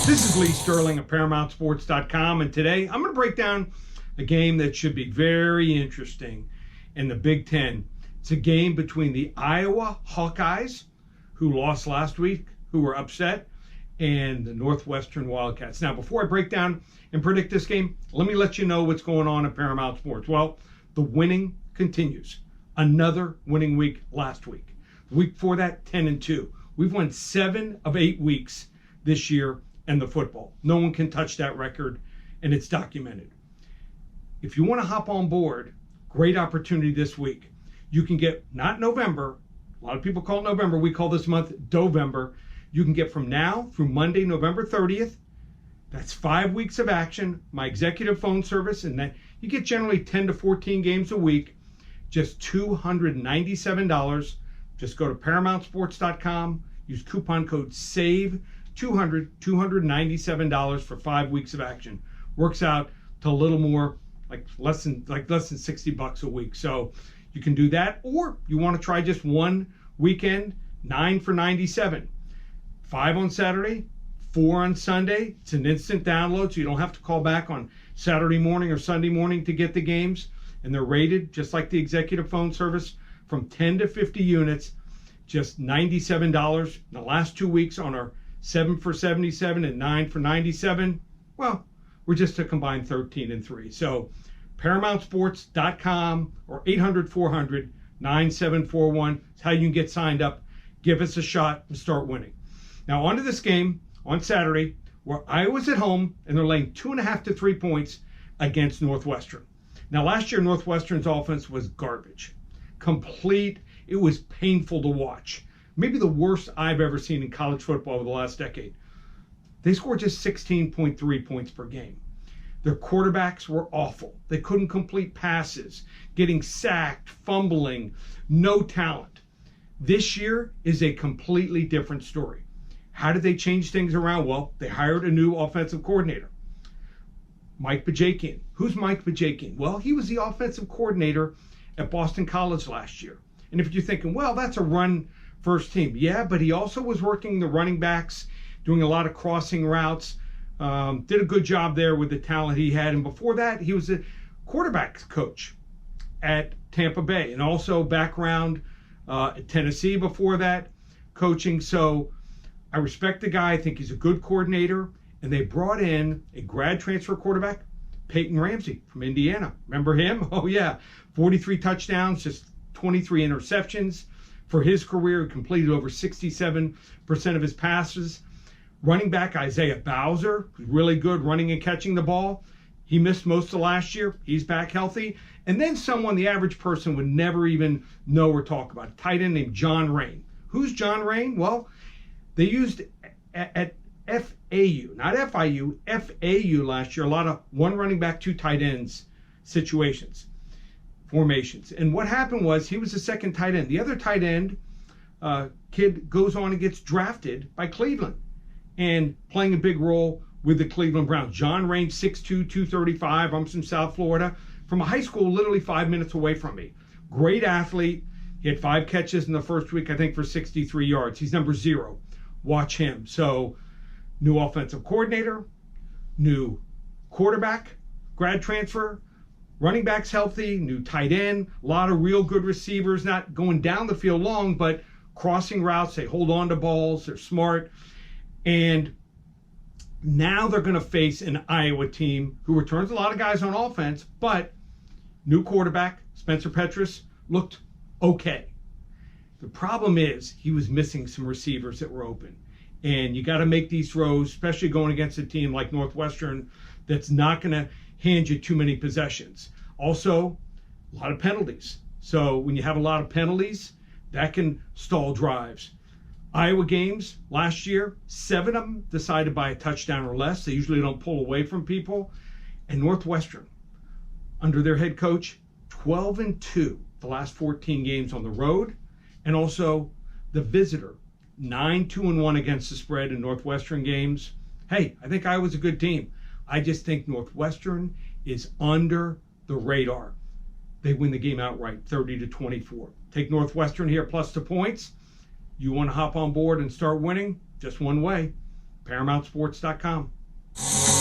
This is Lee Sterling of ParamountSports.com, and today I'm going to break down a game that should be very interesting in the Big Ten. It's a game between the Iowa Hawkeyes, who lost last week, who were upset, and the Northwestern Wildcats. Now, before I break down and predict this game, let me let you know what's going on at Paramount Sports. Well, the winning continues. Another winning week last week. The week before that, 10-2. We've won 7 of 8 weeks this year in the football. No one can touch that record, and it's documented. If you want to hop on board, great opportunity this week. You can get, not November, a lot of people call it November, we call this month Dovember. You can get from now through Monday, November 30th. That's 5 weeks of action, my executive phone service, and then you get generally 10 to 14 games a week, just $297. Just go to ParamountSports.com, use coupon code SAVE, $297 for 5 weeks of action. Works out to a little more, like less than $60 a week. So you can do that, or you want to try just one weekend, 9 for $97. 5 on Saturday, 4 on Sunday. It's an instant download, so you don't have to call back on Saturday morning or Sunday morning to get the games. And they're rated just like the executive phone service, from 10 to 50 units, just $97. In the last 2 weeks on our 7 for 77 and 9 for 97, well, we're just a combined 13 and 3. So ParamountSports.com or 800-400-9741 is how you can get signed up. Give us a shot and start winning. Now on to this game on Saturday, where Iowa's at home and they're laying 2.5 to 3 points against Northwestern. Now last year, Northwestern's offense was garbage. Complete. It was painful to watch. Maybe the worst I've ever seen in college football over the last decade. They scored just 16.3 points per game. Their quarterbacks were awful. They couldn't complete passes, getting sacked, fumbling, no talent. This year is a completely different story. How did they change things around? Well, they hired a new offensive coordinator, Mike Bajakian. Who's Mike Bajakian? Well, he was the offensive coordinator at Boston College last year. And if you're thinking, well, that's a run first team. Yeah, but he also was working the running backs, doing a lot of crossing routes, did a good job there with the talent he had. And before that, he was a quarterbacks coach at Tampa Bay, and also background at Tennessee before that, coaching. So I respect the guy. I think he's a good coordinator. And they brought in a grad transfer quarterback, Peyton Ramsey from Indiana. Remember him? Oh, yeah. 43 touchdowns, just 23 interceptions. For his career, he completed over 67% of his passes. Running back Isaiah Bowser, who's really good running and catching the ball. He missed most of last year. He's back healthy. And then someone the average person would never even know or talk about, a tight end named John Rain. Who's John Rain? Well, they used at FAU, not FIU, FAU last year, a lot of one running back, 2 tight ends situations, formations. And what happened was he was the second tight end. The other tight end kid goes on and gets drafted by Cleveland and playing a big role with the Cleveland Browns. John Rain, 6'2", 235. I'm from South Florida, from a high school literally 5 minutes away from me. Great athlete. He had 5 catches in the first week, I think, for 63 yards. He's number 0. Watch him. So new offensive coordinator, new quarterback, grad transfer, running backs healthy, new tight end, a lot of real good receivers, not going down the field long, but crossing routes. They hold on to balls. They're smart. And now they're going to face an Iowa team who returns a lot of guys on offense, but new quarterback, Spencer Petras, looked okay. The problem is he was missing some receivers that were open. And you got to make these throws, especially going against a team like Northwestern that's not going to hand you too many possessions. Also, a lot of penalties. So when you have a lot of penalties, that can stall drives. Iowa games last year, 7 of them decided by a touchdown or less. They usually don't pull away from people. And Northwestern, under their head coach, 12-2 the last 14 games on the road. And also the visitor, 9-2-1 against the spread in Northwestern games. Hey, I think Iowa's a good team. I just think Northwestern is under the radar. They win the game outright, 30-24. Take Northwestern here plus the points. You want to hop on board and start winning? Just one way. ParamountSports.com.